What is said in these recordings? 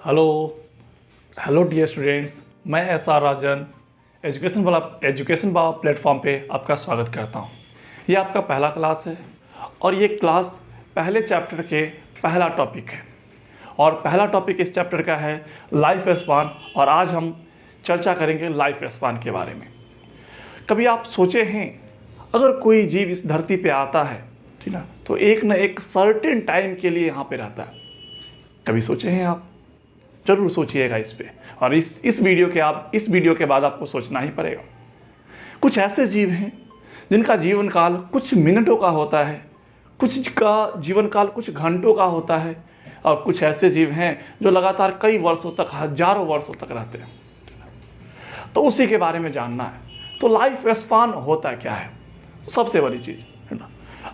Hello hello dear students, मैं S R राजन education वाला platform पे आपका स्वागत करता हूँ। ये आपका पहला क्लास है और ये क्लास पहले चैप्टर के पहला टॉपिक है और पहला टॉपिक इस चैप्टर का है लाइफ स्पान। और आज हम चर्चा करेंगे लाइफ स्पान के बारे में। कभी आप सोचे हैं, अगर कोई जीव इस धरती पे आता है, ठीक ना, तो एक न एक सर्टेन टाइम के लिए यहाँ पे रहता है। कभी सोचे हैं आप? ज़रूर सोचिएगा इस पे। और इस वीडियो के बाद आपको सोचना ही पड़ेगा। कुछ ऐसे जीव हैं जिनका जीवन काल कुछ मिनटों का होता है, कुछ का जीवन काल कुछ घंटों का होता है, और कुछ ऐसे जीव हैं जो लगातार कई वर्षों तक, हजारों वर्षों तक रहते हैं। तो उसी के बारे में जानना है। तो लाइफ स्पान होता क्या है? सबसे बड़ी चीज़ है ना,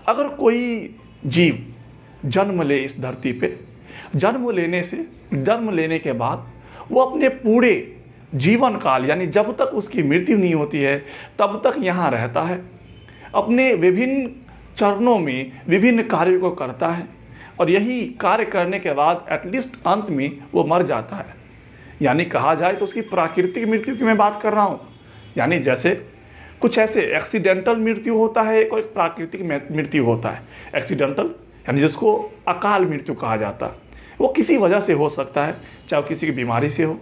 अगर कोई जीव जन्म ले इस धरती पे, जन्म लेने के बाद वो अपने पूरे जीवन काल, यानी जब तक उसकी मृत्यु नहीं होती है तब तक यहाँ रहता है, अपने विभिन्न चरणों में विभिन्न कार्यों को करता है, और यही कार्य करने के बाद एटलीस्ट अंत में वो मर जाता है। यानी कहा जाए तो उसकी प्राकृतिक मृत्यु की मैं बात कर रहा हूँ। यानी जैसे कुछ ऐसे एक्सीडेंटल मृत्यु होता है, कोई प्राकृतिक मृत्यु होता है। एक्सीडेंटल यानी जिसको अकाल मृत्यु कहा जाता है, वो किसी वजह से हो सकता है, चाहे किसी की बीमारी से हो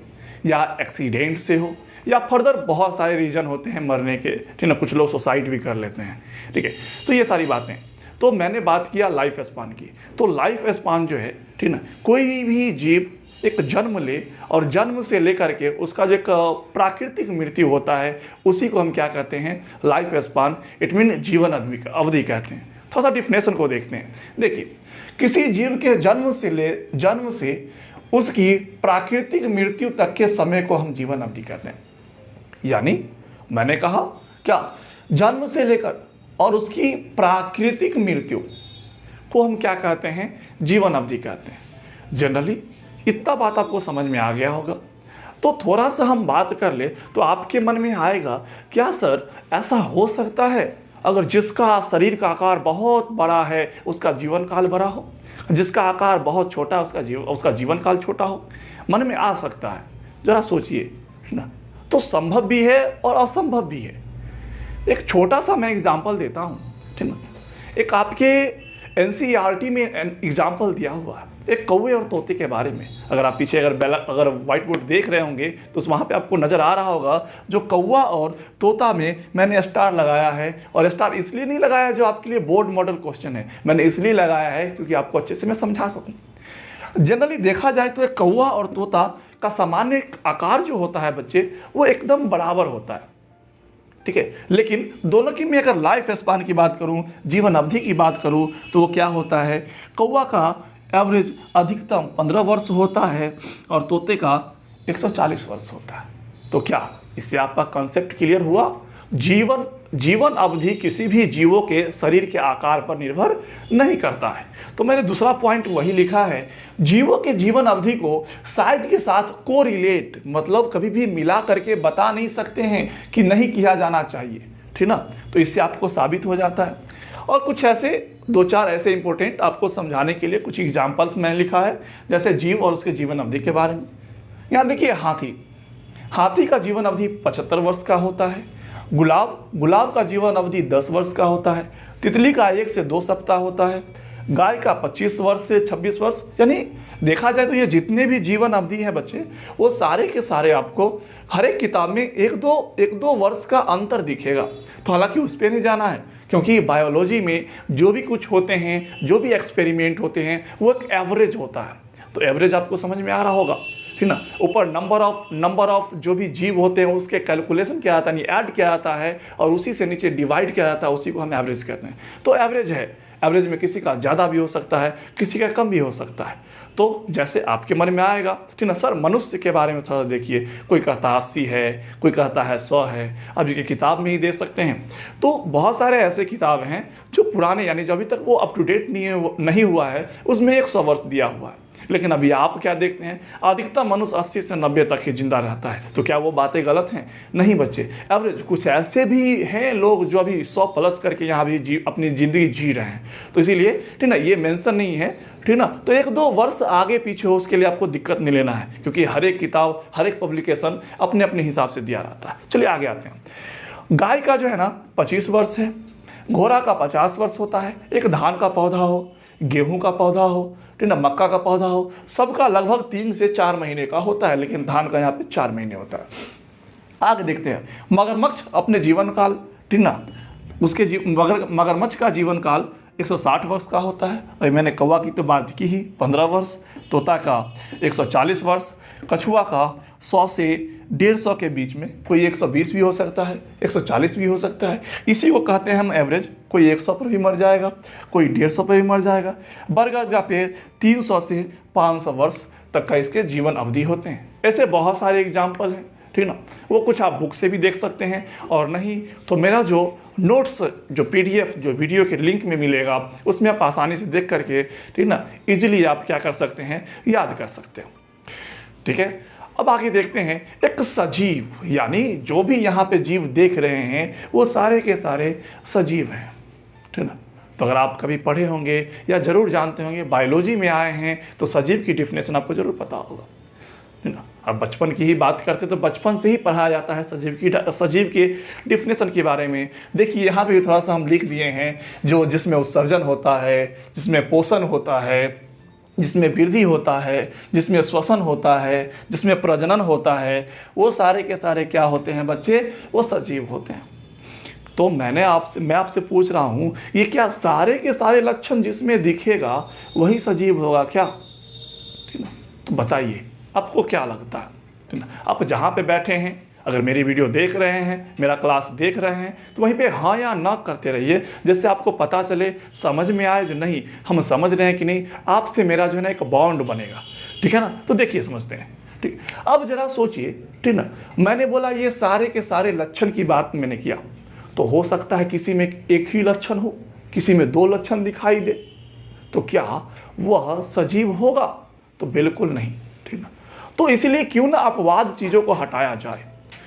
या एक्सीडेंट से हो, या फर्दर बहुत सारे रीज़न होते हैं मरने के, ठीक ना। कुछ लोग सुसाइड भी कर लेते हैं, ठीक है। तो ये सारी बातें। तो मैंने बात किया लाइफ स्पान की। तो लाइफ स्पान जो है, ठीक ना, कोई भी जीव एक जन्म ले और जन्म से लेकर के उसका जो एक प्राकृतिक मृत्यु होता है, उसी को हम क्या कहते हैं? Life span. इट मीन जीवन अवधि कहते हैं। थोड़ा सा डिफिनेशन को देखते हैं। देखिए, किसी जीव के जन्म से उसकी प्राकृतिक मृत्यु तक के समय को हम जीवन अवधि कहते हैं। यानी मैंने कहा क्या, जन्म से लेकर और उसकी प्राकृतिक मृत्यु को हम क्या कहते हैं? जीवन अवधि कहते हैं। जनरली इतना बात आपको समझ में आ गया होगा। तो थोड़ा सा हम बात कर ले तो आपके मन में आएगा, क्या सर ऐसा हो सकता है अगर जिसका शरीर का आकार बहुत बड़ा है उसका जीवन काल बड़ा हो, जिसका आकार बहुत छोटा उसका जीवन काल छोटा हो? मन में आ सकता है। जरा सोचिए ना। तो संभव भी है और असंभव भी है। एक छोटा सा मैं एग्जांपल देता हूँ, ठीक ना। एक आपके NCERT में एग्जाम्पल दिया हुआ है एक कौवे और तोते के बारे में। अगर आप पीछे अगर व्हाइट बोर्ड देख रहे होंगे तो वहाँ पे आपको नज़र आ रहा होगा, जो कौवा और तोता में मैंने स्टार लगाया है। और स्टार इसलिए नहीं लगाया जो आपके लिए बोर्ड मॉडल क्वेश्चन है, मैंने इसलिए लगाया है क्योंकि आपको अच्छे से मैं समझा सकूँ। जनरली देखा जाए तो एक कौवा और तोता का सामान्य आकार जो होता है बच्चे, वो एकदम बराबर होता है, ठीक है। लेकिन दोनों की मैं अगर लाइफ स्पान की बात करूं, जीवन अवधि की बात करूं, तो वो क्या होता है? कौवा का एवरेज अधिकतम 15 वर्ष होता है और तोते का 140 वर्ष होता है। तो क्या इससे आपका कॉन्सेप्ट क्लियर हुआ? जीवन अवधि किसी भी जीवों के शरीर के आकार पर निर्भर नहीं करता है। तो मैंने दूसरा पॉइंट वही लिखा है, जीवों के जीवन अवधि को साइज के साथ कोरिलेट, मतलब कभी भी मिला करके बता नहीं सकते हैं कि नहीं किया जाना चाहिए, ठीक ना। तो इससे आपको साबित हो जाता है। और कुछ ऐसे 2-4 ऐसे इंपॉर्टेंट आपको समझाने के लिए कुछ एग्जाम्पल्स मैंने लिखा है, जैसे जीव और उसके जीवन अवधि के बारे में। यहाँ देखिए, हाथी का जीवन अवधि 75 वर्ष का होता है। गुलाब का जीवन अवधि 10 वर्ष का होता है। तितली का 1 से 2 सप्ताह होता है। गाय का 25 वर्ष से 26 वर्ष। यानी देखा जाए तो ये जितने भी जीवन अवधि हैं बच्चे, वो सारे के सारे आपको हर एक किताब में एक दो वर्ष का अंतर दिखेगा। तो हालांकि उस पर नहीं जाना है, क्योंकि बायोलॉजी में जो भी कुछ होते हैं, जो भी एक्सपेरिमेंट होते हैं, वो एक एवरेज होता है। तो एवरेज आपको समझ में आ रहा होगा, ठीक ना। ऊपर नंबर ऑफ जो भी जीव होते हैं उसके कैलकुलेशन किया जाता है, यानी ऐड किया जाता है, और उसी से नीचे डिवाइड किया जाता है, उसी को हम एवरेज कहते हैं। तो एवरेज है। एवरेज में किसी का ज़्यादा भी हो सकता है, किसी का कम भी हो सकता है। तो जैसे आपके मन में आएगा, ठीक ना। सर मनुष्य के बारे में थोड़ा देखिए, कोई कहता है 80 है, कोई कहता है 100 है। अब ये किताब में ही देख सकते हैं। तो बहुत सारे ऐसे किताब हैं जो पुराने, यानी जो अभी तक वो अप टू डेट नहीं हुआ है, उसमें 100 वर्ष दिया हुआ है। लेकिन अभी आप क्या देखते हैं, अधिकतम मनुष्य 80 से 90 तक ही जिंदा रहता है। तो क्या वो बातें गलत हैं? नहीं बच्चे, एवरेज कुछ ऐसे भी हैं लोग जो अभी 100 प्लस करके यहाँ भी अपनी ज़िंदगी जी रहे हैं। तो इसीलिए ठीक ना, ये मेंशन नहीं है, ठीक ना। तो 1-2 वर्ष आगे पीछे हो उसके लिए आपको दिक्कत नहीं लेना है, क्योंकि हर एक किताब, हर एक पब्लिकेशन अपने अपने हिसाब से दिया रहता है। चलिए आगे आते हैं। गाय का जो है ना 25 वर्ष है, घोड़ा का 50 वर्ष होता है, एक धान का पौधा हो, गेहूं का पौधा हो, ठीक ना, मक्का का पौधा हो, सबका लगभग 3 से 4 महीने का होता है, लेकिन धान का यहाँ पे 4 महीने होता है। आगे देखते हैं। मगरमच्छ अपने जीवन काल, ठीक ना, उसके मगरमच्छ का जीवन काल 160 वर्ष का होता है। और मैंने कौवा की तो बात की ही, 15 वर्ष, तोता का 140 वर्ष, कछुआ का 100 से 150 के बीच में, कोई 120 भी हो सकता है, 140 भी हो सकता है। इसी को कहते हैं हम एवरेज। कोई 100 पर भी मर जाएगा, कोई 150 पर भी मर जाएगा। बरगद का पेड़ 300 से 500 वर्ष तक का इसके जीवन अवधि होते हैं। ऐसे बहुत सारे एग्जाम्पल हैं, ठीक ना। वो कुछ आप बुक से भी देख सकते हैं, और नहीं तो मेरा जो नोट्स, जो PDF, जो वीडियो के लिंक में मिलेगा, उसमें आप आसानी से देख करके, ठीक ना, इजीली आप क्या कर सकते हैं, याद कर सकते हो। ठीक है, अब आगे देखते हैं। एक सजीव, यानी जो भी यहाँ पे जीव देख रहे हैं वो सारे के सारे सजीव हैं, ठीक ना। तो अगर आप कभी पढ़े होंगे या ज़रूर जानते होंगे, बायोलॉजी में आए हैं, तो सजीव की डिफिनेशन आपको ज़रूर पता होगा, है ना। अब बचपन की ही बात करते तो बचपन से ही पढ़ाया जाता है सजीव के डिफिनेशन के बारे में। देखिए यहाँ पे थोड़ा सा हम लिख दिए हैं, जो जिसमें उत्सर्जन होता है, जिसमें पोषण होता है, जिसमें वृद्धि होता है, जिसमें श्वसन होता है, जिसमें प्रजनन होता है, वो सारे के सारे क्या होते हैं बच्चे, वो सजीव होते हैं। तो मैं आपसे पूछ रहा हूँ, ये क्या सारे के सारे लक्षण जिसमें दिखेगा वही सजीव होगा क्या? ठीक ना, तो बताइए आपको क्या लगता है, ठीक ना। आप जहाँ पे बैठे हैं, अगर मेरी वीडियो देख रहे हैं, मेरा क्लास देख रहे हैं, तो वहीं पे हाँ या ना करते रहिए, जिससे आपको पता चले, समझ में आए जो नहीं हम समझ रहे हैं कि नहीं, आपसे मेरा जो है ना एक बॉन्ड बनेगा, ठीक है ना। तो देखिए समझते हैं, ठीक। अब जरा सोचिए, ठीक ना, मैंने बोला ये सारे के सारे लक्षण की बात मैंने किया, तो हो सकता है किसी में एक ही लक्षण हो, किसी में 2 लक्षण दिखाई दे, तो क्या वह सजीव होगा? तो बिल्कुल नहीं, ठीक ना। तो इसलिए क्यों ना अपवाद चीज़ों को हटाया जाए,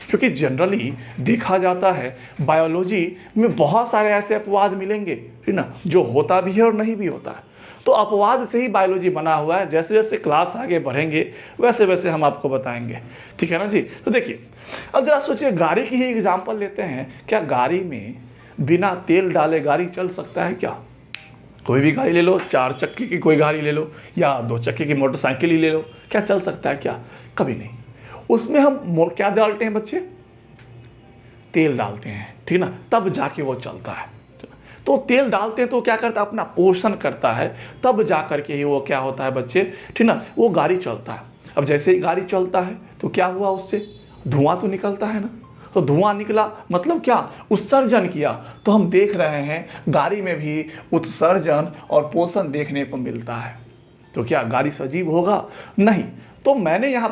क्योंकि जनरली देखा जाता है बायोलॉजी में बहुत सारे ऐसे अपवाद मिलेंगे, ठीक ना, जो होता भी है और नहीं भी होता है। तो अपवाद से ही बायोलॉजी बना हुआ है। जैसे जैसे क्लास आगे बढ़ेंगे वैसे वैसे हम आपको बताएंगे, ठीक है ना जी। तो देखिए, अब जरा सोचिए, गाड़ी की ही एग्जाम्पल लेते हैं। क्या गाड़ी में बिना तेल डाले गाड़ी चल सकता है क्या? कोई भी गाड़ी ले लो, 4 चक्के की कोई गाड़ी ले लो या 2 चक्के की मोटरसाइकिल ही ले लो, क्या चल सकता है क्या? कभी नहीं। उसमें हम क्या डालते हैं बच्चे? तेल डालते हैं, ठीक ना, तब जाके वो चलता है। तो तेल डालते हैं तो क्या करता है, अपना पोषण करता है, तब जा करके ही वो क्या होता है बच्चे, ठीक ना, वो गाड़ी चलता है। अब जैसे ही गाड़ी चलता है तो क्या हुआ, उससे धुआं तो निकलता है ना। तो धुआं निकला मतलब क्या, उत्सर्जन किया। तो हम देख रहे हैं गाड़ी में भी उत्सर्जन और पोषण देखने को मिलता है। तो क्या गाड़ी सजीव होगा? नहीं। तो मैं यहाँ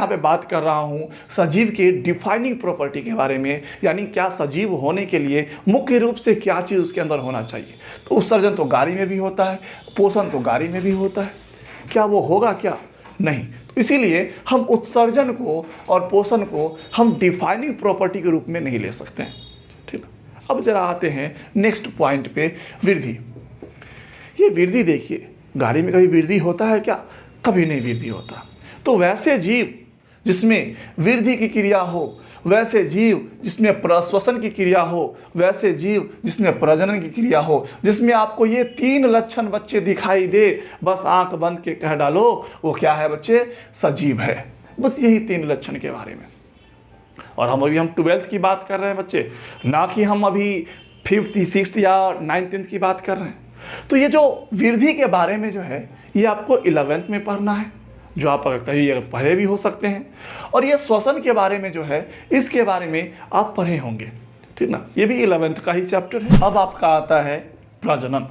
पे बात कर रहा हूँ सजीव के डिफाइनिंग प्रॉपर्टी के बारे में, यानी क्या सजीव होने के लिए मुख्य रूप से क्या चीज़ उसके अंदर होना चाहिए। तो उत्सर्जन तो गाड़ी में भी होता है, पोषण तो गाड़ी में भी होता है, क्या वो होगा क्या? नहीं। तो इसीलिए हम उत्सर्जन को और पोषण को हम डिफाइनिंग प्रॉपर्टी के रूप में नहीं ले सकते हैं, ठीक है। अब जरा आते हैं नेक्स्ट पॉइंट पे, वृद्धि। ये वृद्धि देखिए, गाड़ी में कभी वृद्धि होता है क्या? कभी नहीं वृद्धि होता। तो वैसे जीव जिसमें वृद्धि की क्रिया हो, वैसे जीव जिसमें प्रश्वसन की क्रिया हो, वैसे जीव जिसमें प्रजनन की क्रिया हो, जिसमें आपको ये 3 लक्षण बच्चे दिखाई दे, बस आंख बंद के कह डालो वो क्या है बच्चे, सजीव है। बस यही 3 लक्षण के बारे में। और हम 12th की बात कर रहे हैं बच्चे, ना कि हम अभी 5th 6th या 9th की बात कर रहे हैं। तो ये जो वृद्धि के बारे में जो है, ये आपको 11th में पढ़ना है, जो आप कहीं पढ़े भी हो सकते हैं। और ये श्वसन के बारे में जो है, इसके बारे में आप पढ़े होंगे, ठीक ना, ये भी 11th का ही चैप्टर है। अब आपका आता है प्रजनन।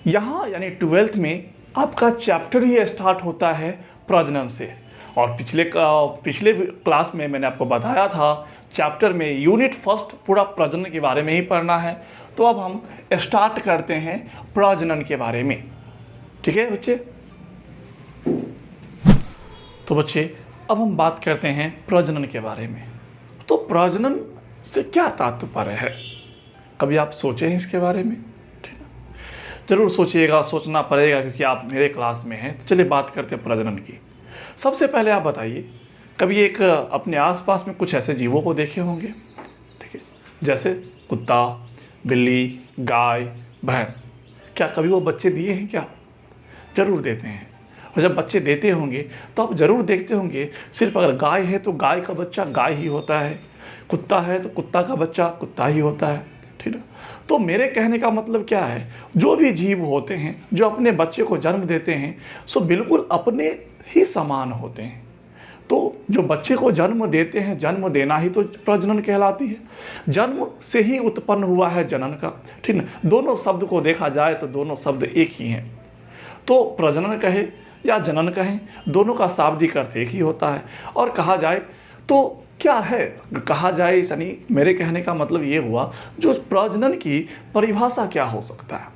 यहाँ यानी 12th में आपका चैप्टर ही स्टार्ट होता है प्रजनन से। और पिछले क्लास में मैंने आपको बताया था, चैप्टर में यूनिट 1 पूरा प्रजनन के बारे में ही पढ़ना है। तो अब हम स्टार्ट करते हैं प्रजनन के बारे में, ठीक है बच्चे। तो बच्चे, अब हम बात करते हैं प्रजनन के बारे में। तो प्रजनन से क्या तात्पर्य है? कभी आप सोचे हैं इसके बारे में? ठीक है, ज़रूर सोचिएगा, सोचना पड़ेगा क्योंकि आप मेरे क्लास में हैं। तो चलिए बात करते हैं प्रजनन की। सबसे पहले आप बताइए, कभी एक अपने आसपास में कुछ ऐसे जीवों को देखे होंगे, ठीक है, जैसे कुत्ता, बिल्ली, गाय, भैंस। क्या कभी वो बच्चे दिए हैं क्या? ज़रूर देते हैं। और जब बच्चे देते होंगे तो आप ज़रूर देखते होंगे, सिर्फ अगर गाय है तो गाय का बच्चा गाय ही होता है, कुत्ता है तो कुत्ता का बच्चा कुत्ता ही होता है। ठीक है, तो मेरे कहने का मतलब क्या है, जो भी जीव होते हैं जो अपने बच्चे को जन्म देते हैं सो बिल्कुल अपने ही समान होते हैं। तो जो बच्चे को जन्म देते हैं, जन्म देना ही तो प्रजनन कहलाती है। जन्म से ही उत्पन्न हुआ है जनन का। ठीक ना, दोनों शब्द को देखा जाए तो दोनों शब्द एक ही हैं। तो प्रजनन कहे या जनन कहें, दोनों का शाब्दिक अर्थ एक ही होता है। और कहा जाए तो क्या है, कहा जाए यानी मेरे कहने का मतलब ये हुआ, जो प्रजनन की परिभाषा क्या हो सकता है,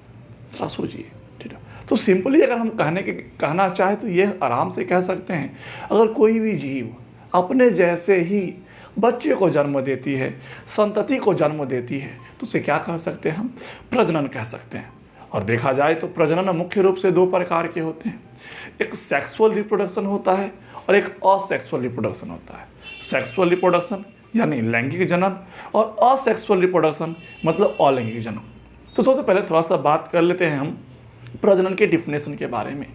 थोड़ा सोचिए। ठीक है, तो सिंपली अगर हम कहना चाहें तो ये आराम से कह सकते हैं, अगर कोई भी जीव अपने जैसे ही बच्चे को जन्म देती है, संतति को जन्म देती है, तो उसे क्या कह सकते हैं? हम प्रजनन कह सकते हैं। और देखा जाए तो प्रजनन मुख्य रूप से दो प्रकार के होते हैं, एक सेक्सुअल रिप्रोडक्शन होता है और एक असेक्सुअल रिप्रोडक्शन होता है। सेक्सुअल रिप्रोडक्शन यानी लैंगिक जनन और असेक्सुअल रिप्रोडक्शन मतलब अलैंगिक जनन। तो सबसे पहले थोड़ा सा बात कर लेते हैं हम प्रजनन के डिफिनेशन के बारे में।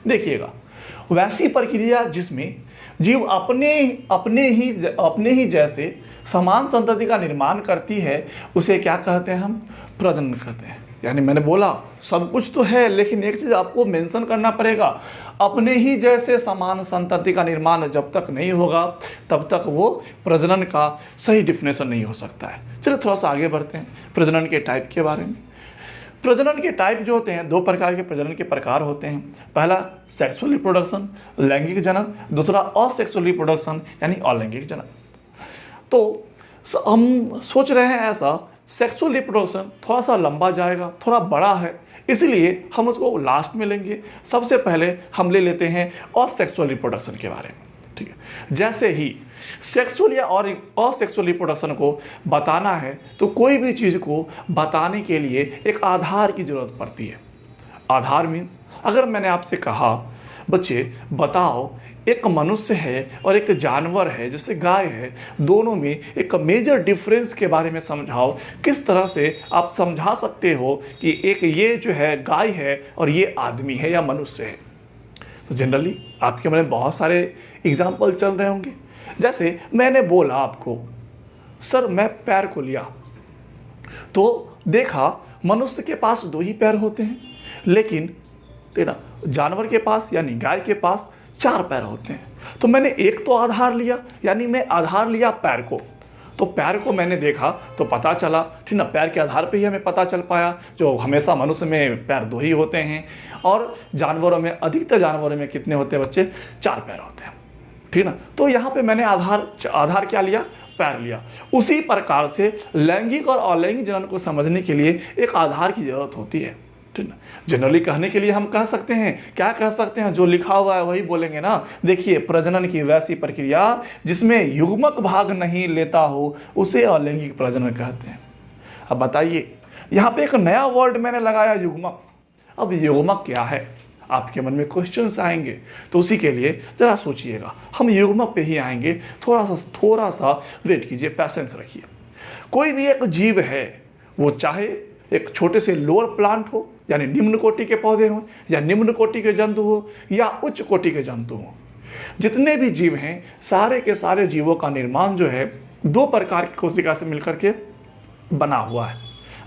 देखिएगा, वैसी प्रक्रिया जिसमें जीव अपने ही जैसे समान संतति का निर्माण करती है, उसे क्या कहते हैं? हम प्रजनन कहते हैं। यानी मैंने बोला सब कुछ तो है, लेकिन एक चीज़ आपको मेंशन करना पड़ेगा, अपने ही जैसे समान संतति का निर्माण जब तक नहीं होगा तब तक वो प्रजनन का सही डिफिनेशन नहीं हो सकता है। चलिए थोड़ा सा आगे बढ़ते हैं प्रजनन के टाइप के बारे में। प्रजनन के टाइप जो होते हैं, दो प्रकार के प्रजनन के प्रकार होते हैं। पहला सेक्सुअल रिप्रोडक्शन लैंगिक जनन, दूसरा असेक्सुअल रिप्रोडक्शन यानी अलैंगिक जनन। तो हम सोच रहे हैं ऐसा, सेक्सुअल रिप्रोडक्शन थोड़ा सा लंबा जाएगा, थोड़ा बड़ा है, इसलिए हम उसको लास्ट में लेंगे। सबसे पहले हम ले लेते हैं असेक्सुअल रिप्रोडक्शन के बारे में। ठीक है, जैसे ही सेक्सुअल या और असेक्सुअल रिप्रोडक्शन को बताना है तो कोई भी चीज़ को बताने के लिए एक आधार की ज़रूरत पड़ती है। आधार मीन्स, अगर मैंने आपसे कहा बच्चे बताओ एक मनुष्य है और एक जानवर है जैसे गाय है, दोनों में एक मेजर डिफरेंस के बारे में समझाओ, किस तरह से आप समझा सकते हो कि एक ये जो है गाय है और ये आदमी है या मनुष्य है? तो जनरली आपके मन में बहुत सारे एग्जाम्पल चल रहे होंगे। जैसे मैंने बोला आपको, सर मैं पैर को लिया तो देखा मनुष्य के पास दो ही पैर होते हैं, लेकिन जानवर के पास यानी गाय के पास 4 पैर होते हैं। तो मैंने एक तो आधार लिया, यानी मैं आधार लिया पैर को। तो पैर को मैंने देखा तो पता चला, ठीक ना, पैर के आधार पे ही हमें पता चल पाया, जो हमेशा मनुष्य में पैर 2 ही होते हैं और जानवरों में, अधिकतर जानवरों में कितने होते हैं बच्चे? 4 पैर होते हैं। ठीक ना, तो यहाँ पे मैंने आधार क्या लिया? पैर लिया। उसी प्रकार से लैंगिक और अलैंगिक जनन को समझने के लिए एक आधार की जरूरत होती है। ठीक ना, जनरली कहने के लिए हम कह सकते हैं, क्या कह सकते हैं? जो लिखा हुआ है वही बोलेंगे ना। देखिए, प्रजनन की वैसी प्रक्रिया जिसमें युग्मक भाग नहीं लेता हो उसे अलैंगिक प्रजनन कहते हैं। अब बताइए, यहाँ पे एक नया वर्ड मैंने लगाया, युग्मक। अब युग्मक क्या है? आपके मन में क्वेश्चंस आएंगे, तो उसी के लिए जरा सोचिएगा। हम युग्मक पे ही आएंगे, थोड़ा सा वेट कीजिए, पैसेंस रखिए। कोई भी एक जीव है, वो चाहे एक छोटे से लोअर प्लांट हो यानी निम्न कोटि के पौधे हों, या निम्न कोटि के जंतु हो, या उच्च कोटि के जंतु हों, जितने भी जीव हैं सारे के सारे जीवों का निर्माण जो है 2 प्रकार की कोशिका से मिलकर के बना हुआ है।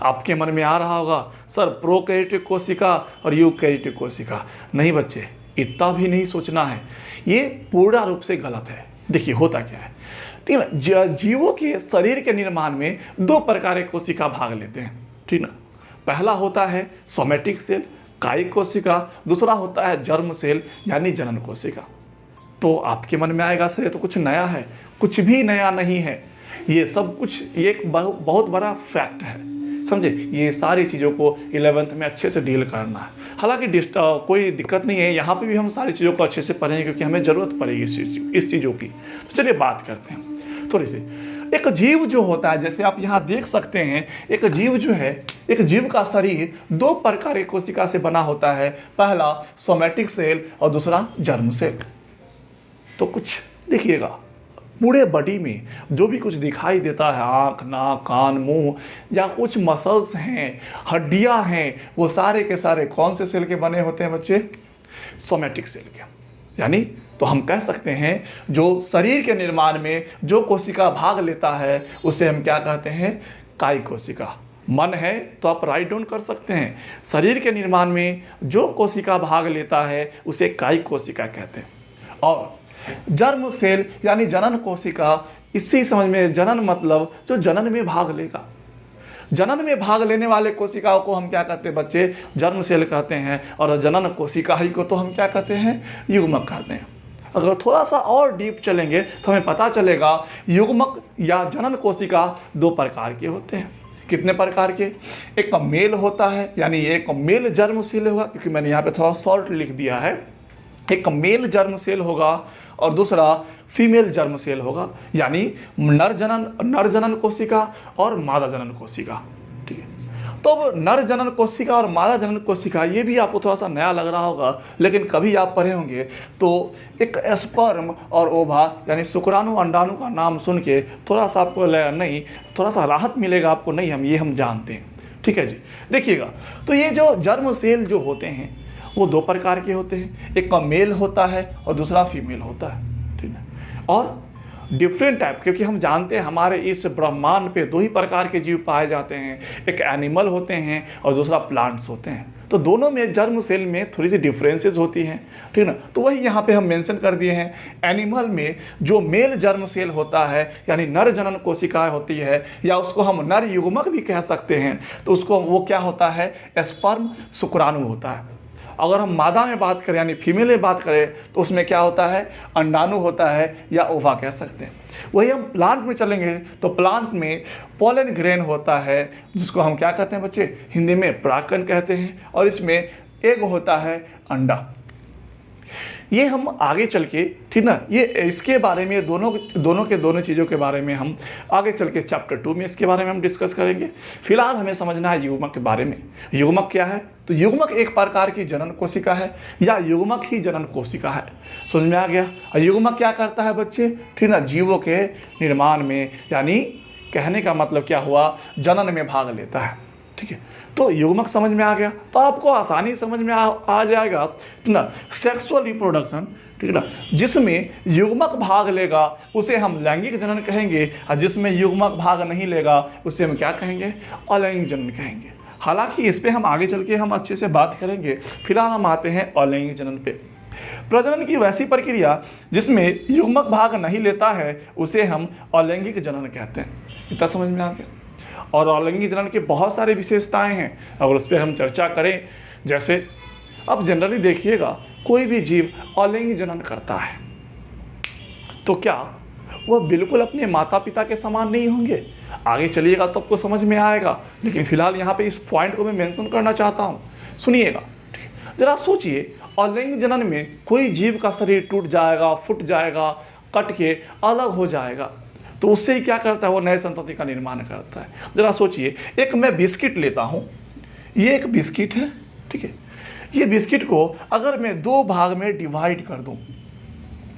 आपके मन में आ रहा होगा, सर प्रोकैरियोटिक कोशिका और यूकैरियोटिक कोशिका। नहीं बच्चे, इतना भी नहीं सोचना है, ये पूर्ण रूप से गलत है। देखिए होता क्या है, ठीक ना, जीवों के शरीर के निर्माण में 2 प्रकार के कोशिका भाग लेते हैं। ठीक ना, पहला होता है सोमेटिक सेल कायिक कोशिका, दूसरा होता है जर्म सेल यानी जनन कोशिका। तो आपके मन में आएगा, सर ये तो कुछ नया है। कुछ भी नया नहीं है, ये सब कुछ एक बहुत बड़ा फैक्ट है। समझे। ये सारी चीज़ों को 11th में अच्छे से डील करना है। हालांकि कोई दिक्कत नहीं है, यहाँ पे भी हम सारी चीज़ों को अच्छे से पढ़ेंगे क्योंकि हमें ज़रूरत पड़ेगी इस चीज़ों की। तो चलिए बात करते हैं थोड़ी सी। एक जीव जो होता है, जैसे आप यहाँ देख सकते हैं, एक जीव जो है, एक जीव का शरीर 2 प्रकार की कोशिका से बना होता है। पहला सोमैटिक सेल और दूसरा जर्म सेल। तो कुछ देखिएगा, पूरे बॉडी में जो भी कुछ दिखाई देता है, आँख, नाक, कान, मुंह या कुछ मसल्स हैं, हड्डियां हैं, वो सारे के सारे कौन से सेल के बने होते हैं बच्चे? सोमैटिक सेल के। यानी तो हम कह सकते हैं जो शरीर के निर्माण में जो कोशिका भाग लेता है उसे हम क्या कहते हैं? कायिक कोशिका। मन है तो आप राइट डाउन कर सकते हैं। शरीर के निर्माण में जो कोशिका भाग लेता है उसे कायिक कोशिका कहते हैं। और जर्म सेल यानी जनन कोशिका, इससे समझ में, जनन मतलब जो जनन में भाग लेगा। जनन में भाग लेने वाले कोशिकाओं को हम क्या कहते हैं बच्चे? जर्म सेल कहते हैं। और जनन कोशिका ही को तो हम क्या कहते हैं? युग्मक कहते हैं। अगर थोड़ा सा और डीप चलेंगे तो हमें पता चलेगा युग्मक या जनन कोशिका 2 प्रकार के होते हैं। कितने प्रकार के? एक मेल होता है, यानी एक मेल जर्म सेल होगा, क्योंकि मैंने यहाँ पे थोड़ा शॉर्ट लिख दिया है। एक मेल जर्म सेल होगा और दूसरा फीमेल जर्म सेल होगा, यानी नर जनन कोशिका और मादा जनन कोशिका। ठीक है। तो अब नर जनन कोशिका और मादा जनन कोशिका, ये भी आपको थोड़ा सा नया लग रहा होगा, लेकिन कभी आप पढ़े होंगे तो एक स्पर्म और ओवा यानी शुक्राणु अंडाणु का नाम सुन के थोड़ा सा आपको नहीं, थोड़ा सा राहत मिलेगा आपको, नहीं हम जानते हैं। ठीक है जी। देखिएगा, तो ये जो जर्म सेल जो होते हैं वो 2 प्रकार के होते हैं। एक का मेल होता है और दूसरा फीमेल होता है। ठीक है। और डिफरेंट टाइप, क्योंकि हम जानते हैं हमारे इस ब्रह्मांड पे 2 ही प्रकार के जीव पाए जाते हैं, एक एनिमल होते हैं और दूसरा प्लांट्स होते हैं। तो दोनों में जर्म सेल में थोड़ी सी डिफरेंसेस होती हैं। ठीक है ना। तो वही यहाँ पे हम मेंशन कर दिए हैं। एनिमल में जो मेल जर्म सेल होता है यानी नर जनन कोशिका होती है, या उसको हम नर युग्मक भी कह सकते हैं, तो उसको वो क्या होता है? स्पर्म शुक्राणु होता है। अगर हम मादा में बात करें यानी फीमेल में बात करें तो उसमें क्या होता है? अंडाणु होता है या ओवा कह सकते हैं। वही हम प्लांट में चलेंगे तो प्लांट में पोलन ग्रेन होता है, जिसको हम क्या कहते हैं बच्चे? हिंदी में परागकण कहते हैं। और इसमें एग होता है, अंडा। ये हम आगे चल के, ठीक ना, ये इसके बारे में दोनों चीज़ों के बारे में हम आगे चल के चैप्टर 2 में इसके बारे में हम डिस्कस करेंगे। फिलहाल हमें समझना है युग्मक के बारे में। युग्मक क्या है? तो युग्मक एक प्रकार की जनन कोशिका है या युग्मक ही जनन कोशिका है। समझ में आ गया? और युग्मक क्या करता है बच्चे? ठीक ना, जीवों के निर्माण में, यानी कहने का मतलब क्या हुआ? जनन में भाग लेता है। ठीक है। तो युग्मक समझ में आ गया तो आपको आसानी समझ में आ जाएगा, ठीक ना। सेक्सुअल रिप्रोडक्शन, ठीक ना, जिसमें युग्मक भाग लेगा उसे हम लैंगिक जनन कहेंगे, और जिसमें युग्मक भाग नहीं लेगा उसे हम क्या कहेंगे? अलैंगिक जनन कहेंगे। हालांकि इस पर हम आगे चल के हम अच्छे से बात करेंगे। फिलहाल हम आते हैं अलैंगिक जनन पे। प्रजनन की वैसी प्रक्रिया जिसमें युग्मक भाग नहीं लेता है उसे हम अलैंगिक जनन कहते हैं। इतना समझ में आ गया? और अलैंगिक जनन की बहुत सारी विशेषताएं हैं, अगर उस पर हम चर्चा करें, जैसे अब जनरली देखिएगा कोई भी जीव अलैंगिक जनन करता है तो क्या वह बिल्कुल अपने माता पिता के समान नहीं होंगे? आगे चलिएगा तो आपको समझ में आएगा, लेकिन फिलहाल यहाँ पे इस पॉइंट को मैं मेंशन करना चाहता हूँ, सुनिएगा। जरा सोचिए, अलैंगिक जनन में कोई जीव का शरीर टूट जाएगा, फूट जाएगा, कट के अलग हो जाएगा, तो उससे ही क्या करता है? वो नए संतति का निर्माण करता है। जरा सोचिए, एक मैं बिस्किट लेता हूँ, ये एक बिस्किट है, ठीक है। ये बिस्किट को अगर मैं 2 भाग में डिवाइड कर दूँ,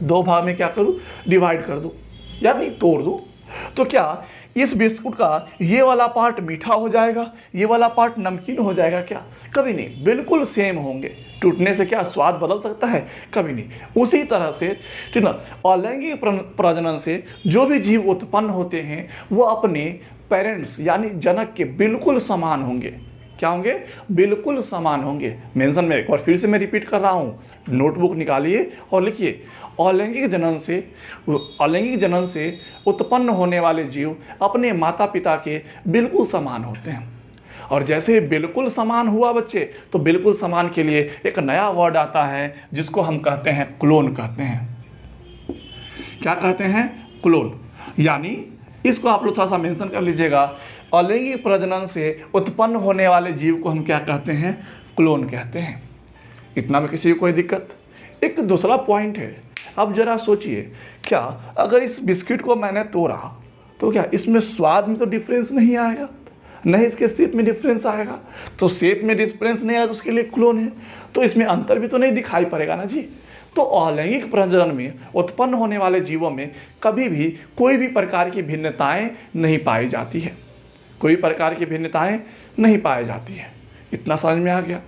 2 भाग में क्या करूँ? डिवाइड कर दूँ, यानी तोड़ दूँ, तो क्या इस बिस्कुट का ये वाला पार्ट मीठा हो जाएगा, ये वाला पार्ट नमकीन हो जाएगा? क्या कभी नहीं, बिल्कुल सेम होंगे। टूटने से क्या स्वाद बदल सकता है? कभी नहीं। उसी तरह से, ठीक ना, अलैंगिक प्रजनन से जो भी जीव उत्पन्न होते हैं वो अपने पेरेंट्स यानी जनक के बिल्कुल समान होंगे। क्या होंगे? बिल्कुल समान होंगे। मेंशन में एक बार फिर से मैं रिपीट कर रहा हूँ, नोटबुक निकालिए और लिखिए, अलैंगिक जनन से उत्पन्न होने वाले जीव अपने माता पिता के बिल्कुल समान होते हैं। और जैसे बिल्कुल समान हुआ बच्चे, तो बिल्कुल समान के लिए एक नया वर्ड आता है जिसको हम कहते हैं क्लोन कहते हैं। क्या कहते हैं? क्लोन। यानी इसको आप लोग थोड़ा सा मेंशन कर लीजिएगा। अलैंगिक प्रजनन से उत्पन्न होने वाले जीव को हम क्या कहते हैं? क्लोन कहते हैं। इतना में किसी को कोई दिक्कत? एक दूसरा पॉइंट है, अब जरा सोचिए, क्या अगर इस बिस्किट को मैंने तोड़ा तो क्या इसमें स्वाद में तो डिफरेंस नहीं आएगा, नहीं इसके शेप में डिफरेंस आएगा? तो शेप में डिफरेंस नहीं आया तो उसके लिए क्लोन है, तो इसमें अंतर भी तो नहीं दिखाई पड़ेगा ना जी। तो अलैंगिक प्रजनन में उत्पन्न होने वाले जीवों में कभी भी कोई भी प्रकार की भिन्नताएं नहीं पाई जाती है, कोई प्रकार की भिन्नताएं नहीं पाई जाती है। इतना समझ में आ गया?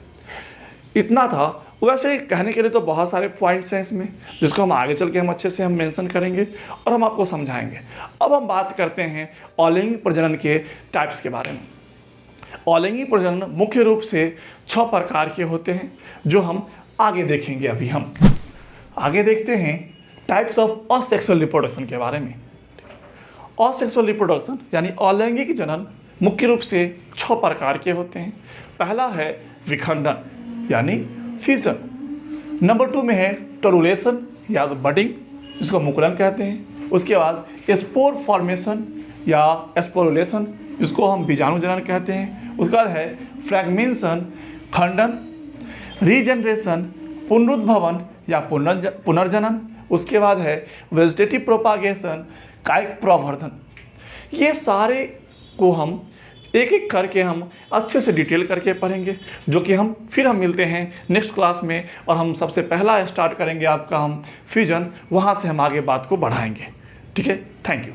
इतना था। वैसे कहने के लिए तो बहुत सारे पॉइंट्स हैं इसमें, जिसको हम आगे चल के हम अच्छे से हम मेंशन करेंगे और हम आपको समझाएंगे। अब हम बात करते हैं अलैंगिक प्रजनन के टाइप्स के बारे में। अलैंगिक प्रजनन मुख्य रूप से 6 प्रकार के होते हैं, जो हम आगे देखेंगे। अभी हम आगे देखते हैं टाइप्स ऑफ असेक्सुअल रिप्रोडक्शन के बारे में। असेक्सुअल रिप्रोडक्शन यानी अलैंगिक जनन मुख्य रूप से 6 प्रकार के होते हैं। पहला है विखंडन यानी फिजन। नंबर 2 में है टोरुलेशन या बडिंग, जिसको मुकुलन कहते हैं। उसके बाद स्पोर फॉर्मेशन या स्पोरुलेशन, जिसको हम बीजाणु जनन कहते हैं। उसके बाद है फ्रैगमेंशन खंडन, रीजनरेशन पुनरुद्भवन या पुनर्जनन। उसके बाद है वेजिटेटिव प्रोपागेशन कायिक प्रवर्धन। ये सारे को हम एक एक करके हम अच्छे से डिटेल करके पढ़ेंगे, जो कि हम मिलते हैं नेक्स्ट क्लास में। और हम सबसे पहला स्टार्ट करेंगे आपका हम फ्यूजन, वहाँ से हम आगे बात को बढ़ाएंगे। ठीक है, थैंक यू।